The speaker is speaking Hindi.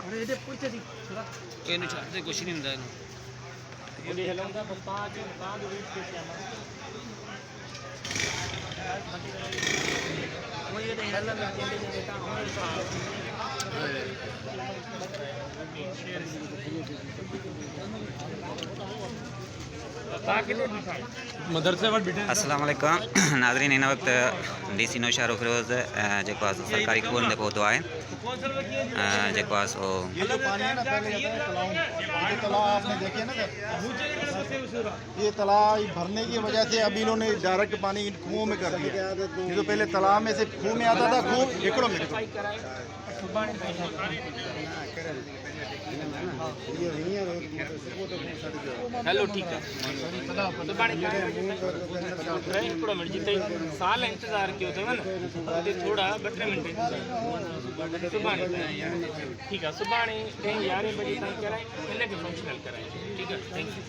अरे ये पूछे थी थोड़ा ये नहीं छाड़ते कुछ नहीं होता है ये हिलाऊंगा बस पांच वेट पे क्या वो ये नहीं हिलना मैं अकेले नहीं देता अस्सलाम वालेकुम नाज़रीन इन वक्त DC नौ शाहरुख फिरोज़ जेको आहे सरकारी स्कूल में पहुतो आहे जेको आहे सो ये जो पानी है ना पहले ये तालाब आपने देखे ना ये तालाब भरने की वजह से अभी इन्होंने डायरेक्ट पानी कुओं में कर दिया। ये तो पहले तालाब में से खूह में आता था, खूह एकड़ों में हेलो ठीक है हिकिड़ो मिनट जिते साल इंतज़ार कयो अथव न उते थोड़ा 2-3 मिंट सुभाणे ठीकु आहे सुभाणे 10-11 बजे ताईं कराए हिनखे फंक्शनल कराए ठीकु आहे थैंक यू।